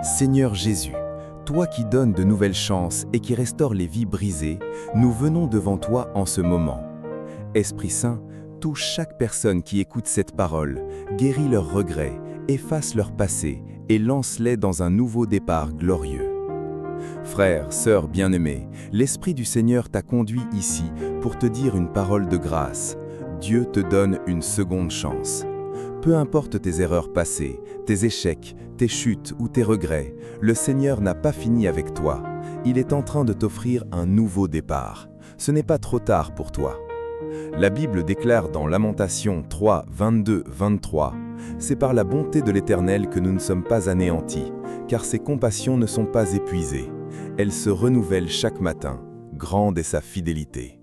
Seigneur Jésus, toi qui donnes de nouvelles chances et qui restaures les vies brisées, nous venons devant toi en ce moment. Esprit Saint, touche chaque personne qui écoute cette parole, guéris leurs regrets, efface leur passé et lance-les dans un nouveau départ glorieux. Frères, sœurs bien-aimés, l'Esprit du Seigneur t'a conduit ici pour te dire une parole de grâce. Dieu te donne une seconde chance. Peu importe tes erreurs passées, tes échecs, tes chutes ou tes regrets, le Seigneur n'a pas fini avec toi. Il est en train de t'offrir un nouveau départ. Ce n'est pas trop tard pour toi. La Bible déclare dans Lamentations 3, 22-23 « C'est par la bonté de l'Éternel que nous ne sommes pas anéantis, car ses compassions ne sont pas épuisées. Elles se renouvellent chaque matin. Grande est sa fidélité. »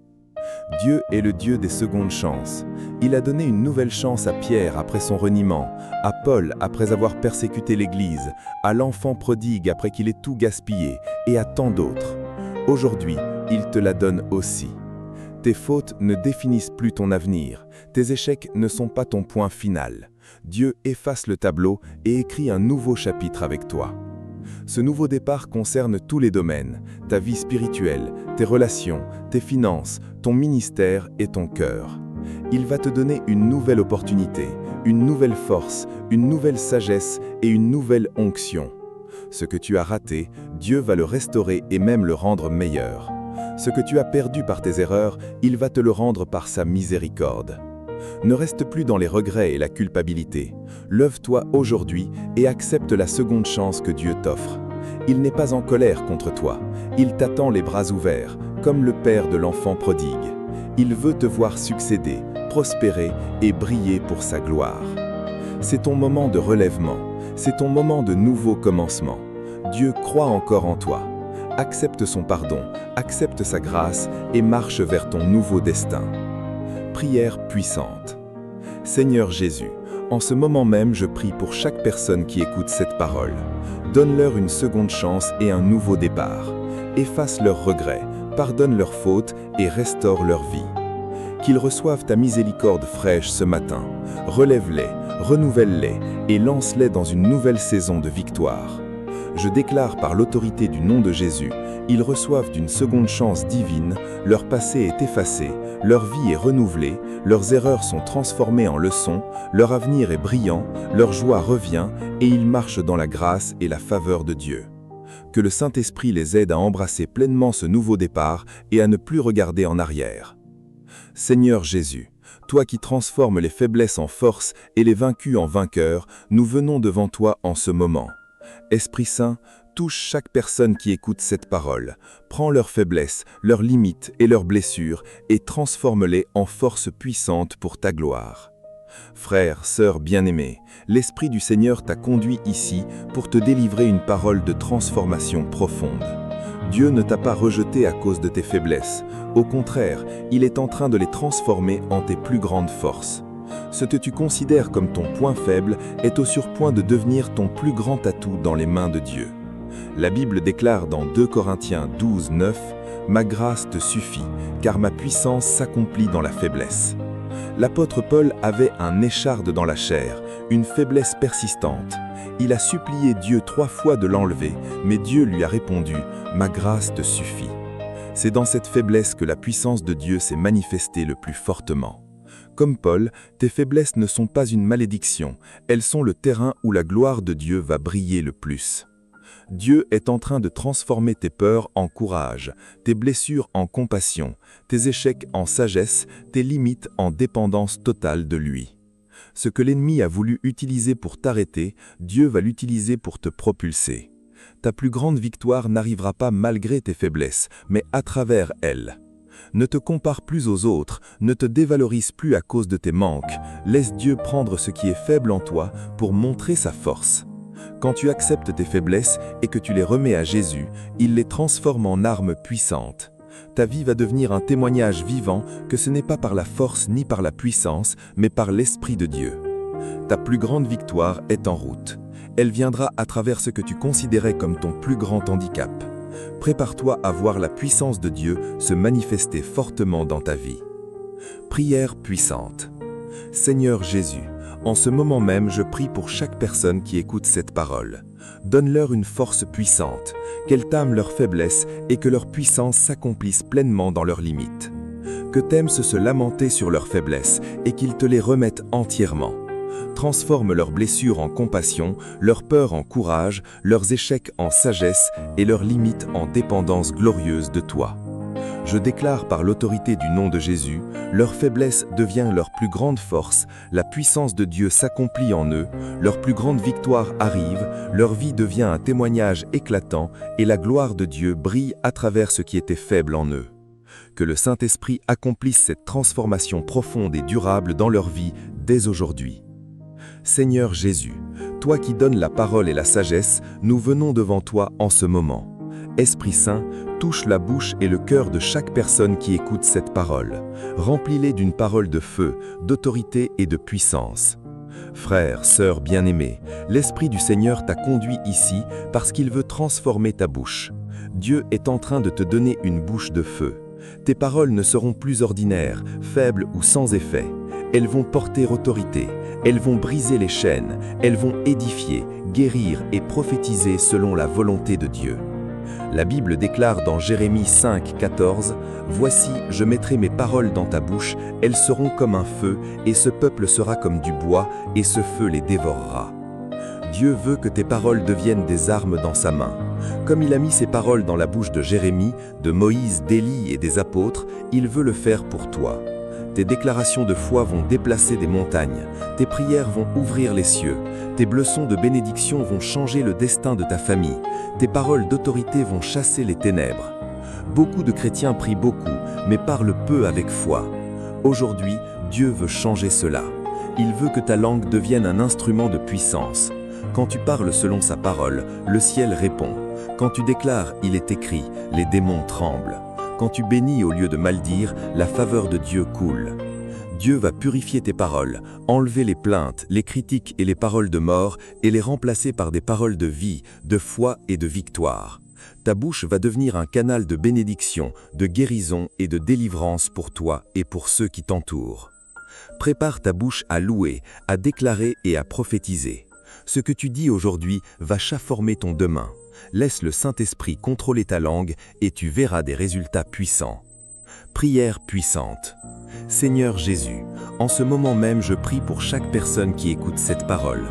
Dieu est le Dieu des secondes chances. Il a donné une nouvelle chance à Pierre après son reniement, à Paul après avoir persécuté l'Église, à l'enfant prodigue après qu'il ait tout gaspillé, et à tant d'autres. Aujourd'hui, il te la donne aussi. Tes fautes ne définissent plus ton avenir, tes échecs ne sont pas ton point final. Dieu efface le tableau et écrit un nouveau chapitre avec toi. Ce nouveau départ concerne tous les domaines, ta vie spirituelle, tes relations, tes finances, ton ministère et ton cœur. Il va te donner une nouvelle opportunité, une nouvelle force, une nouvelle sagesse et une nouvelle onction. Ce que tu as raté, Dieu va le restaurer et même le rendre meilleur. Ce que tu as perdu par tes erreurs, il va te le rendre par sa miséricorde. Ne reste plus dans les regrets et la culpabilité. Lève-toi aujourd'hui et accepte la seconde chance que Dieu t'offre. Il n'est pas en colère contre toi. Il t'attend les bras ouverts, comme le père de l'enfant prodigue. Il veut te voir succéder, prospérer et briller pour sa gloire. C'est ton moment de relèvement. C'est ton moment de nouveau commencement. Dieu croit encore en toi. Accepte son pardon, accepte sa grâce et marche vers ton nouveau destin. Prière puissante. Seigneur Jésus, en ce moment même, je prie pour chaque personne qui écoute cette parole. Donne-leur une seconde chance et un nouveau départ. Efface leurs regrets, pardonne leurs fautes et restaure leur vie. Qu'ils reçoivent ta miséricorde fraîche ce matin. Relève-les, renouvelle-les et lance-les dans une nouvelle saison de victoire. Je déclare par l'autorité du nom de Jésus, ils reçoivent d'une seconde chance divine, leur passé est effacé, leur vie est renouvelée, leurs erreurs sont transformées en leçons, leur avenir est brillant, leur joie revient et ils marchent dans la grâce et la faveur de Dieu. Que le Saint-Esprit les aide à embrasser pleinement ce nouveau départ et à ne plus regarder en arrière. Seigneur Jésus, toi qui transformes les faiblesses en force et les vaincus en vainqueurs, nous venons devant toi en ce moment. Esprit Saint, touche chaque personne qui écoute cette parole. Prends leurs faiblesses, leurs limites et leurs blessures et transforme-les en force puissante pour ta gloire. Frères, sœurs bien-aimés, l'Esprit du Seigneur t'a conduit ici pour te délivrer une parole de transformation profonde. Dieu ne t'a pas rejeté à cause de tes faiblesses. Au contraire, il est en train de les transformer en tes plus grandes forces. Ce que tu considères comme ton point faible est au surpoint de devenir ton plus grand atout dans les mains de Dieu. La Bible déclare dans 2 Corinthiens 12, 9 « Ma grâce te suffit, car ma puissance s'accomplit dans la faiblesse ». L'apôtre Paul avait un écharde dans la chair, une faiblesse persistante. Il a supplié Dieu 3 fois de l'enlever, mais Dieu lui a répondu « Ma grâce te suffit ». C'est dans cette faiblesse que la puissance de Dieu s'est manifestée le plus fortement. Comme Paul, tes faiblesses ne sont pas une malédiction, elles sont le terrain où la gloire de Dieu va briller le plus. Dieu est en train de transformer tes peurs en courage, tes blessures en compassion, tes échecs en sagesse, tes limites en dépendance totale de lui. Ce que l'ennemi a voulu utiliser pour t'arrêter, Dieu va l'utiliser pour te propulser. Ta plus grande victoire n'arrivera pas malgré tes faiblesses, mais à travers elles. Ne te compare plus aux autres, ne te dévalorise plus à cause de tes manques. Laisse Dieu prendre ce qui est faible en toi pour montrer sa force. Quand tu acceptes tes faiblesses et que tu les remets à Jésus, il les transforme en armes puissantes. Ta vie va devenir un témoignage vivant que ce n'est pas par la force ni par la puissance, mais par l'Esprit de Dieu. Ta plus grande victoire est en route. Elle viendra à travers ce que tu considérais comme ton plus grand handicap. Prépare-toi à voir la puissance de Dieu se manifester fortement dans ta vie. Prière puissante. Seigneur Jésus, En ce moment même, je prie pour chaque personne qui écoute cette parole. Donne-leur une force puissante, qu'elle tâme leurs faiblesses et que leur puissance s'accomplisse pleinement dans leurs limites. Que t'aimes se lamenter sur leurs faiblesses et qu'ils te les remettent entièrement. Transforme leurs blessures en compassion, leurs peurs en courage, leurs échecs en sagesse et leurs limites en dépendance glorieuse de toi. Je déclare par l'autorité du nom de Jésus, leur faiblesse devient leur plus grande force, la puissance de Dieu s'accomplit en eux, leur plus grande victoire arrive, leur vie devient un témoignage éclatant et la gloire de Dieu brille à travers ce qui était faible en eux. Que le Saint-Esprit accomplisse cette transformation profonde et durable dans leur vie dès aujourd'hui. Seigneur Jésus, toi qui donnes la parole et la sagesse, nous venons devant toi en ce moment. Esprit Saint, touche la bouche et le cœur de chaque personne qui écoute cette parole. Remplis-les d'une parole de feu, d'autorité et de puissance. Frère, sœur bien-aimés, l'Esprit du Seigneur t'a conduit ici parce qu'il veut transformer ta bouche. Dieu est en train de te donner une bouche de feu. Tes paroles ne seront plus ordinaires, faibles ou sans effet. Elles vont porter autorité, elles vont briser les chaînes, elles vont édifier, guérir et prophétiser selon la volonté de Dieu. La Bible déclare dans Jérémie 5, 14 « Voici, je mettrai mes paroles dans ta bouche, elles seront comme un feu, et ce peuple sera comme du bois, et ce feu les dévorera. » Dieu veut que tes paroles deviennent des armes dans sa main. Comme il a mis ses paroles dans la bouche de Jérémie, de Moïse, d'Élie et des apôtres, il veut le faire pour toi. Tes déclarations de foi vont déplacer des montagnes, tes prières vont ouvrir les cieux, tes leçons de bénédiction vont changer le destin de ta famille, tes paroles d'autorité vont chasser les ténèbres. Beaucoup de chrétiens prient beaucoup, mais parlent peu avec foi. Aujourd'hui, Dieu veut changer cela. Il veut que ta langue devienne un instrument de puissance. Quand tu parles selon sa parole, le ciel répond. Quand tu déclares « il est écrit », les démons tremblent. Quand tu bénis au lieu de maldire, la faveur de Dieu coule. Dieu va purifier tes paroles, enlever les plaintes, les critiques et les paroles de mort et les remplacer par des paroles de vie, de foi et de victoire. Ta bouche va devenir un canal de bénédiction, de guérison et de délivrance pour toi et pour ceux qui t'entourent. Prépare ta bouche à louer, à déclarer et à prophétiser. Ce que tu dis aujourd'hui va chaformer ton demain. Laisse le Saint-Esprit contrôler ta langue et tu verras des résultats puissants. Prière puissante. Seigneur Jésus, en ce moment même je prie pour chaque personne qui écoute cette parole.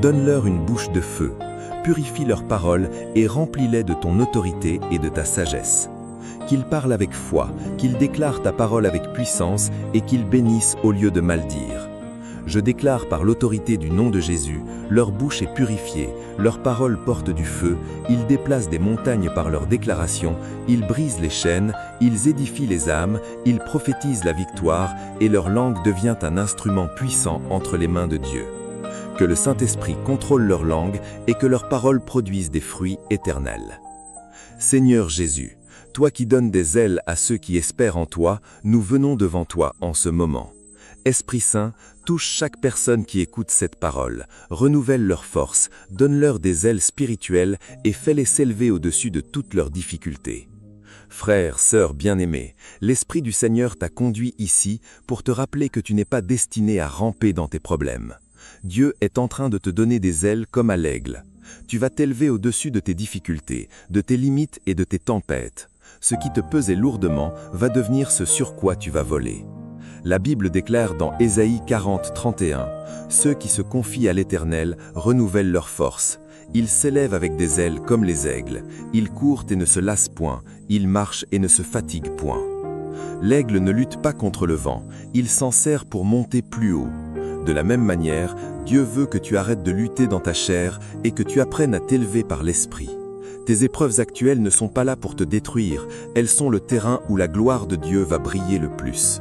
Donne-leur une bouche de feu, purifie leurs paroles et remplis-les de ton autorité et de ta sagesse. Qu'ils parlent avec foi, qu'ils déclarent ta parole avec puissance et qu'ils bénissent au lieu de maldire. Je déclare par l'autorité du nom de Jésus, leur bouche est purifiée, leurs paroles portent du feu, ils déplacent des montagnes par leurs déclarations, ils brisent les chaînes, ils édifient les âmes, ils prophétisent la victoire et leur langue devient un instrument puissant entre les mains de Dieu. Que le Saint-Esprit contrôle leur langue et que leurs paroles produisent des fruits éternels. Seigneur Jésus, toi qui donnes des ailes à ceux qui espèrent en toi, nous venons devant toi en ce moment. Esprit Saint, touche chaque personne qui écoute cette parole, renouvelle leur force, donne-leur des ailes spirituelles et fais-les s'élever au-dessus de toutes leurs difficultés. Frère, sœur bien-aimé, l'Esprit du Seigneur t'a conduit ici pour te rappeler que tu n'es pas destiné à ramper dans tes problèmes. Dieu est en train de te donner des ailes comme à l'aigle. Tu vas t'élever au-dessus de tes difficultés, de tes limites et de tes tempêtes. Ce qui te pesait lourdement va devenir ce sur quoi tu vas voler. La Bible déclare dans Ésaïe 40, 31 « Ceux qui se confient à l'Éternel renouvellent leur force. Ils s'élèvent avec des ailes comme les aigles. Ils courent et ne se lassent point. Ils marchent et ne se fatiguent point. » L'aigle ne lutte pas contre le vent. Il s'en sert pour monter plus haut. De la même manière, Dieu veut que tu arrêtes de lutter dans ta chair et que tu apprennes à t'élever par l'Esprit. Tes épreuves actuelles ne sont pas là pour te détruire. Elles sont le terrain où la gloire de Dieu va briller le plus.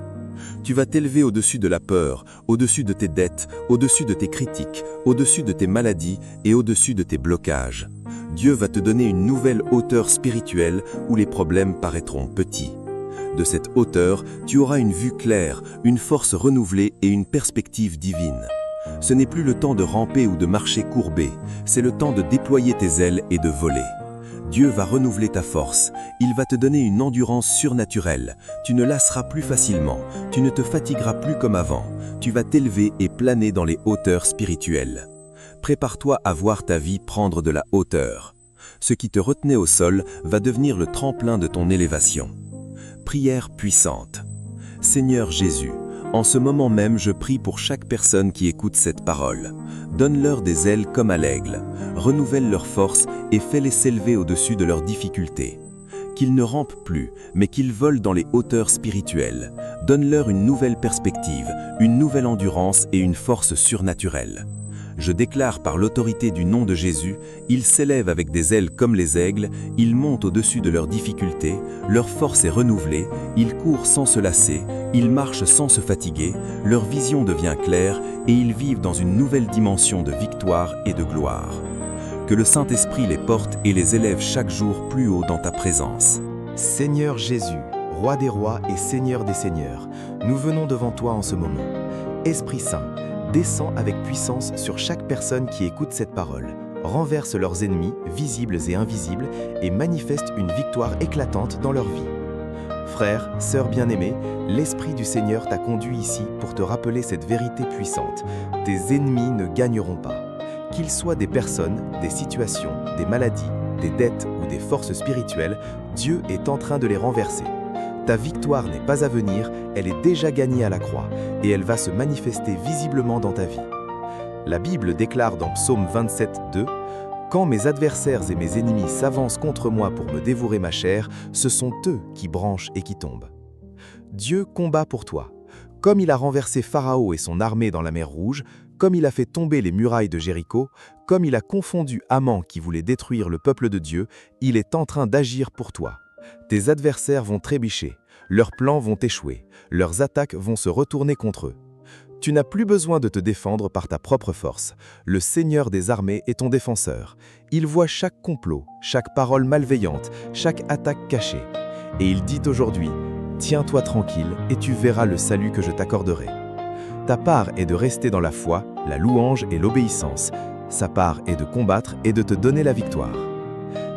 Tu vas t'élever au-dessus de la peur, au-dessus de tes dettes, au-dessus de tes critiques, au-dessus de tes maladies et au-dessus de tes blocages. Dieu va te donner une nouvelle hauteur spirituelle où les problèmes paraîtront petits. De cette hauteur, tu auras une vue claire, une force renouvelée et une perspective divine. Ce n'est plus le temps de ramper ou de marcher courbé, c'est le temps de déployer tes ailes et de voler. Dieu va renouveler ta force. Il va te donner une endurance surnaturelle. Tu ne lasseras plus facilement. Tu ne te fatigueras plus comme avant. Tu vas t'élever et planer dans les hauteurs spirituelles. Prépare-toi à voir ta vie prendre de la hauteur. Ce qui te retenait au sol va devenir le tremplin de ton élévation. Prière puissante. Seigneur Jésus, en ce moment même, je prie pour chaque personne qui écoute cette parole. Donne-leur des ailes comme à l'aigle, renouvelle leur force et fais-les s'élever au-dessus de leurs difficultés. Qu'ils ne rampent plus, mais qu'ils volent dans les hauteurs spirituelles. Donne-leur une nouvelle perspective, une nouvelle endurance et une force surnaturelle. Je déclare par l'autorité du nom de Jésus, ils s'élèvent avec des ailes comme les aigles, ils montent au-dessus de leurs difficultés, leur force est renouvelée, ils courent sans se lasser, ils marchent sans se fatiguer, leur vision devient claire et ils vivent dans une nouvelle dimension de victoire et de gloire. Que le Saint-Esprit les porte et les élève chaque jour plus haut dans ta présence. Seigneur Jésus, Roi des rois et Seigneur des seigneurs, nous venons devant toi en ce moment. Esprit Saint, descends avec puissance sur chaque personne qui écoute cette parole, renverse leurs ennemis, visibles et invisibles, et manifeste une victoire éclatante dans leur vie. Frères, sœurs bien-aimés, l'Esprit du Seigneur t'a conduit ici pour te rappeler cette vérité puissante. Tes ennemis ne gagneront pas. Qu'ils soient des personnes, des situations, des maladies, des dettes ou des forces spirituelles, Dieu est en train de les renverser. Ta victoire n'est pas à venir, elle est déjà gagnée à la croix, et elle va se manifester visiblement dans ta vie. La Bible déclare dans Psaume 27, 2 « Quand mes adversaires et mes ennemis s'avancent contre moi pour me dévorer ma chair, ce sont eux qui branchent et qui tombent. » Dieu combat pour toi. Comme il a renversé Pharaon et son armée dans la mer Rouge, comme il a fait tomber les murailles de Jéricho, comme il a confondu Haman qui voulait détruire le peuple de Dieu, il est en train d'agir pour toi. Tes adversaires vont trébucher, leurs plans vont échouer, leurs attaques vont se retourner contre eux. Tu n'as plus besoin de te défendre par ta propre force. Le Seigneur des armées est ton défenseur. Il voit chaque complot, chaque parole malveillante, chaque attaque cachée. Et il dit aujourd'hui, « Tiens-toi tranquille et tu verras le salut que je t'accorderai. » Ta part est de rester dans la foi, la louange et l'obéissance. Sa part est de combattre et de te donner la victoire.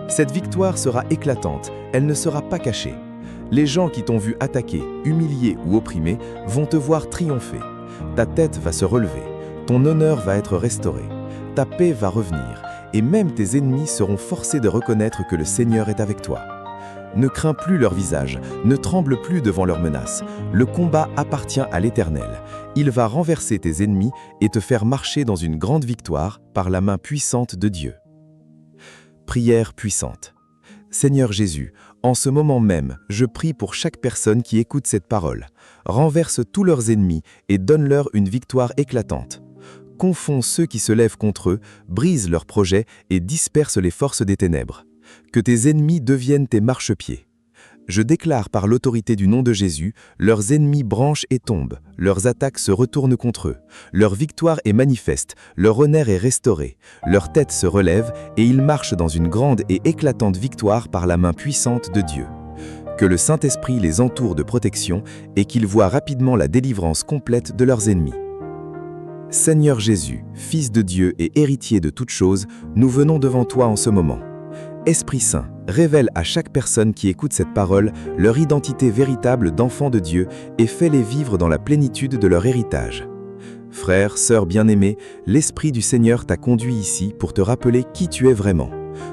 Cette victoire sera éclatante, elle ne sera pas cachée. Les gens qui t'ont vu attaquer, humilier ou opprimer vont te voir triompher. Ta tête va se relever, ton honneur va être restauré, ta paix va revenir, et même tes ennemis seront forcés de reconnaître que le Seigneur est avec toi. Ne crains plus leur visage, ne tremble plus devant leurs menaces. Le combat appartient à l'Éternel. Il va renverser tes ennemis et te faire marcher dans une grande victoire par la main puissante de Dieu. Prière puissante. Seigneur Jésus, en ce moment même, je prie pour chaque personne qui écoute cette parole. Renverse tous leurs ennemis et donne-leur une victoire éclatante. Confonds ceux qui se lèvent contre eux, brise leurs projets et disperse les forces des ténèbres. Que tes ennemis deviennent tes marchepieds. Je déclare par l'autorité du nom de Jésus, leurs ennemis branchent et tombent, leurs attaques se retournent contre eux, leur victoire est manifeste, leur honneur est restauré, leur tête se relève et ils marchent dans une grande et éclatante victoire par la main puissante de Dieu. Que le Saint-Esprit les entoure de protection et qu'ils voient rapidement la délivrance complète de leurs ennemis. Seigneur Jésus, Fils de Dieu et héritier de toutes choses, nous venons devant toi en ce moment. Esprit Saint, révèle à chaque personne qui écoute cette parole leur identité véritable d'enfant de Dieu et fais-les vivre dans la plénitude de leur héritage. Frères, sœurs bien-aimés, l'Esprit du Seigneur t'a conduit ici pour te rappeler qui tu es vraiment.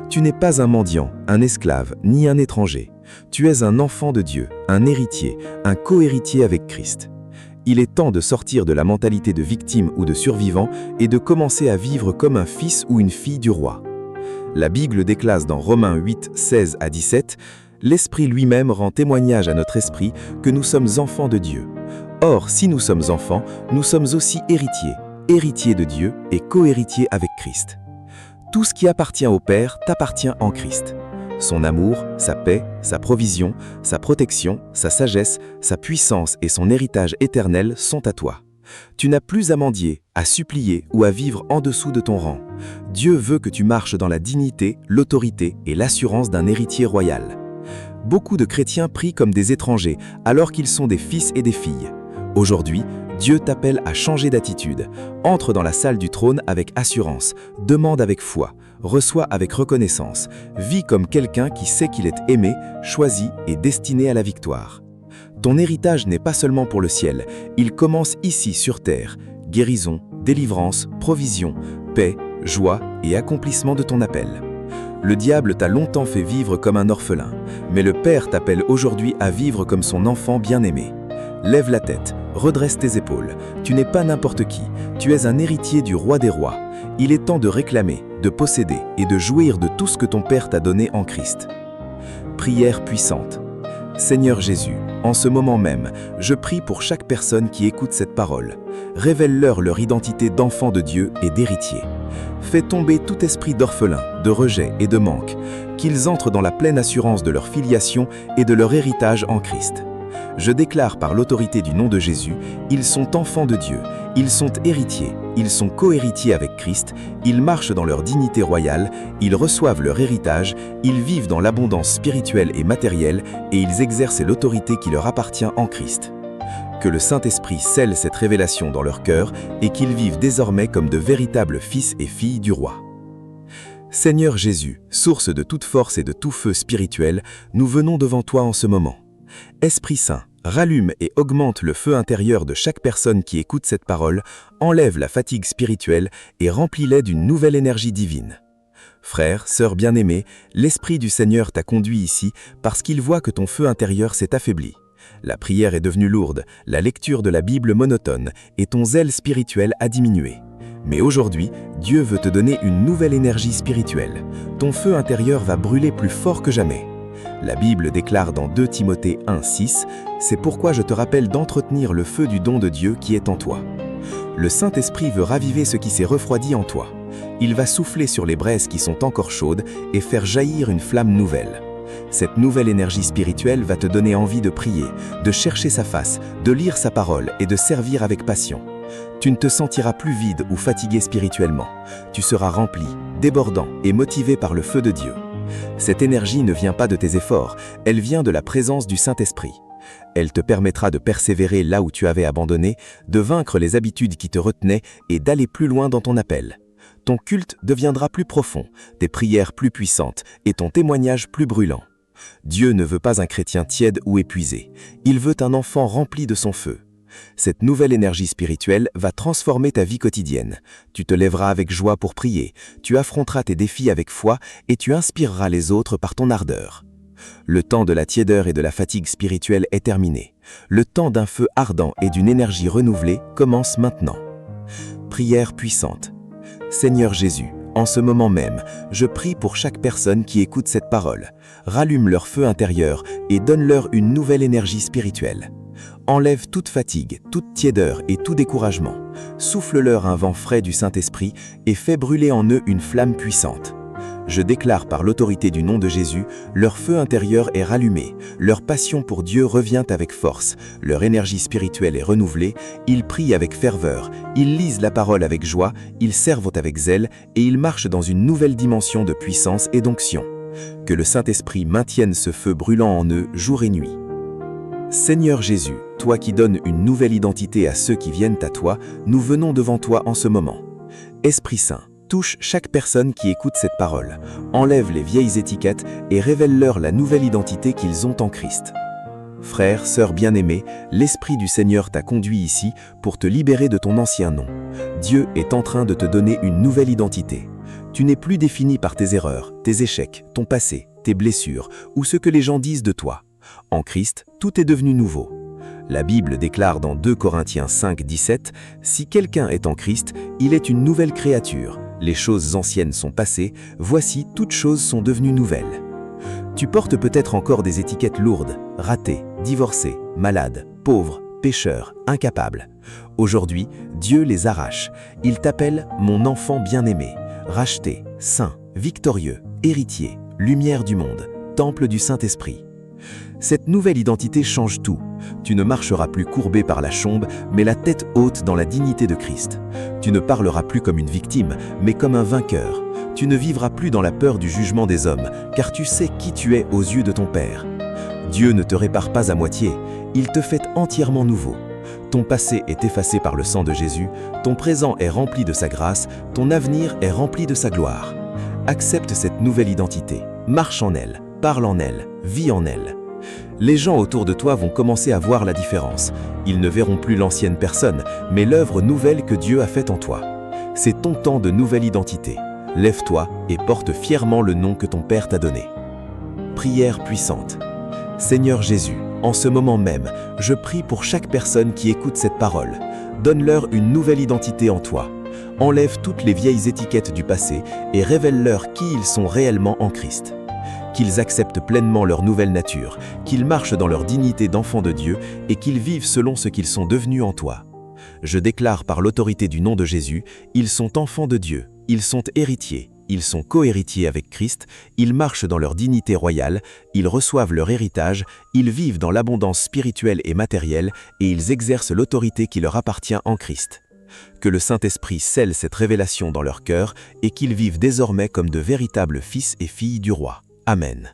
Tu n'es pas un mendiant, un esclave, ni un étranger. Tu es un enfant de Dieu, un héritier, un co-héritier avec Christ. Il est temps de sortir de la mentalité de victime ou de survivant et de commencer à vivre comme un fils ou une fille du roi. La Bible déclare dans Romains 8, 16 à 17, « L'Esprit lui-même rend témoignage à notre esprit que nous sommes enfants de Dieu. Or, si nous sommes enfants, nous sommes aussi héritiers, héritiers de Dieu et co-héritiers avec Christ. Tout ce qui appartient au Père t'appartient en Christ. Son amour, sa paix, sa provision, sa protection, sa sagesse, sa puissance et son héritage éternel sont à toi. Tu n'as plus à mendier, à supplier ou à vivre en dessous de ton rang. Dieu veut que tu marches dans la dignité, l'autorité et l'assurance d'un héritier royal. Beaucoup de chrétiens prient comme des étrangers alors qu'ils sont des fils et des filles. Aujourd'hui, Dieu t'appelle à changer d'attitude. Entre dans la salle du trône avec assurance, demande avec foi, reçois avec reconnaissance, vis comme quelqu'un qui sait qu'il est aimé, choisi et destiné à la victoire. Ton héritage n'est pas seulement pour le ciel, il commence ici sur terre. Guérison, délivrance, provision, paix, joie et accomplissement de ton appel. Le diable t'a longtemps fait vivre comme un orphelin, mais le Père t'appelle aujourd'hui à vivre comme son enfant bien-aimé. Lève la tête, redresse tes épaules. Tu n'es pas n'importe qui, tu es un héritier du roi des rois. Il est temps de réclamer, de posséder et de jouir de tout ce que ton Père t'a donné en Christ. Prière puissante. Seigneur Jésus, en ce moment même, je prie pour chaque personne qui écoute cette parole. Révèle-leur leur identité d'enfant de Dieu et d'héritier. Fais tomber tout esprit d'orphelin, de rejet et de manque, qu'ils entrent dans la pleine assurance de leur filiation et de leur héritage en Christ. Je déclare par l'autorité du nom de Jésus, ils sont enfants de Dieu, ils sont héritiers, ils sont co-héritiers avec Christ, ils marchent dans leur dignité royale, ils reçoivent leur héritage, ils vivent dans l'abondance spirituelle et matérielle et ils exercent l'autorité qui leur appartient en Christ. Que le Saint-Esprit scelle cette révélation dans leur cœur et qu'ils vivent désormais comme de véritables fils et filles du roi. Seigneur Jésus, source de toute force et de tout feu spirituel, nous venons devant toi en ce moment. Esprit Saint, rallume et augmente le feu intérieur de chaque personne qui écoute cette parole, enlève la fatigue spirituelle et remplis-les d'une nouvelle énergie divine. Frère, sœur bien-aimée, l'Esprit du Seigneur t'a conduit ici parce qu'il voit que ton feu intérieur s'est affaibli. La prière est devenue lourde, la lecture de la Bible monotone et ton zèle spirituel a diminué. Mais aujourd'hui, Dieu veut te donner une nouvelle énergie spirituelle. Ton feu intérieur va brûler plus fort que jamais. La Bible déclare dans 2 Timothée 1,6 « C'est pourquoi je te rappelle d'entretenir le feu du don de Dieu qui est en toi. » Le Saint-Esprit veut raviver ce qui s'est refroidi en toi. Il va souffler sur les braises qui sont encore chaudes et faire jaillir une flamme nouvelle. Cette nouvelle énergie spirituelle va te donner envie de prier, de chercher sa face, de lire sa parole et de servir avec passion. Tu ne te sentiras plus vide ou fatigué spirituellement. Tu seras rempli, débordant et motivé par le feu de Dieu. Cette énergie ne vient pas de tes efforts, elle vient de la présence du Saint-Esprit. Elle te permettra de persévérer là où tu avais abandonné, de vaincre les habitudes qui te retenaient et d'aller plus loin dans ton appel. Ton culte deviendra plus profond, tes prières plus puissantes et ton témoignage plus brûlant. Dieu ne veut pas un chrétien tiède ou épuisé, il veut un enfant rempli de son feu. Cette nouvelle énergie spirituelle va transformer ta vie quotidienne. Tu te lèveras avec joie pour prier, tu affronteras tes défis avec foi et tu inspireras les autres par ton ardeur. Le temps de la tiédeur et de la fatigue spirituelle est terminé. Le temps d'un feu ardent et d'une énergie renouvelée commence maintenant. Prière puissante. Seigneur Jésus, en ce moment même, je prie pour chaque personne qui écoute cette parole. Rallume leur feu intérieur et donne-leur une nouvelle énergie spirituelle. Enlève toute fatigue, toute tiédeur et tout découragement. Souffle-leur un vent frais du Saint-Esprit et fais brûler en eux une flamme puissante. Je déclare par l'autorité du nom de Jésus, leur feu intérieur est rallumé, leur passion pour Dieu revient avec force, leur énergie spirituelle est renouvelée, ils prient avec ferveur, ils lisent la parole avec joie, ils servent avec zèle et ils marchent dans une nouvelle dimension de puissance et d'onction. Que le Saint-Esprit maintienne ce feu brûlant en eux jour et nuit. Seigneur Jésus, toi qui donnes une nouvelle identité à ceux qui viennent à toi, nous venons devant toi en ce moment. Esprit Saint, touche chaque personne qui écoute cette parole, enlève les vieilles étiquettes et révèle-leur la nouvelle identité qu'ils ont en Christ. Frère, sœur bien-aimée, l'Esprit du Seigneur t'a conduit ici pour te libérer de ton ancien nom. Dieu est en train de te donner une nouvelle identité. Tu n'es plus défini par tes erreurs, tes échecs, ton passé, tes blessures ou ce que les gens disent de toi. En Christ, tout est devenu nouveau. La Bible déclare dans 2 Corinthiens 5, 17 « Si quelqu'un est en Christ, il est une nouvelle créature. Les choses anciennes sont passées, voici toutes choses sont devenues nouvelles. » Tu portes peut-être encore des étiquettes lourdes, raté, divorcé, malade, pauvre, pécheur, incapable. Aujourd'hui, Dieu les arrache. Il t'appelle « mon enfant bien-aimé », racheté, saint, victorieux, héritier, lumière du monde, temple du Saint-Esprit. Cette nouvelle identité change tout. Tu ne marcheras plus courbé par la chombe, mais la tête haute dans la dignité de Christ. Tu ne parleras plus comme une victime, mais comme un vainqueur. Tu ne vivras plus dans la peur du jugement des hommes, car tu sais qui tu es aux yeux de ton Père. Dieu ne te répare pas à moitié, il te fait entièrement nouveau. Ton passé est effacé par le sang de Jésus, ton présent est rempli de sa grâce, ton avenir est rempli de sa gloire. Accepte cette nouvelle identité. Marche en elle, parle en elle, vis en elle. Les gens autour de toi vont commencer à voir la différence. Ils ne verront plus l'ancienne personne, mais l'œuvre nouvelle que Dieu a faite en toi. C'est ton temps de nouvelle identité. Lève-toi et porte fièrement le nom que ton Père t'a donné. Prière puissante. Seigneur Jésus, en ce moment même, je prie pour chaque personne qui écoute cette parole. Donne-leur une nouvelle identité en toi. Enlève toutes les vieilles étiquettes du passé et révèle-leur qui ils sont réellement en Christ. Qu'ils acceptent pleinement leur nouvelle nature, qu'ils marchent dans leur dignité d'enfants de Dieu et qu'ils vivent selon ce qu'ils sont devenus en toi. Je déclare par l'autorité du nom de Jésus, ils sont enfants de Dieu, ils sont héritiers, ils sont co-héritiers avec Christ, ils marchent dans leur dignité royale, ils reçoivent leur héritage, ils vivent dans l'abondance spirituelle et matérielle et ils exercent l'autorité qui leur appartient en Christ. Que le Saint-Esprit scelle cette révélation dans leur cœur et qu'ils vivent désormais comme de véritables fils et filles du roi. Amen.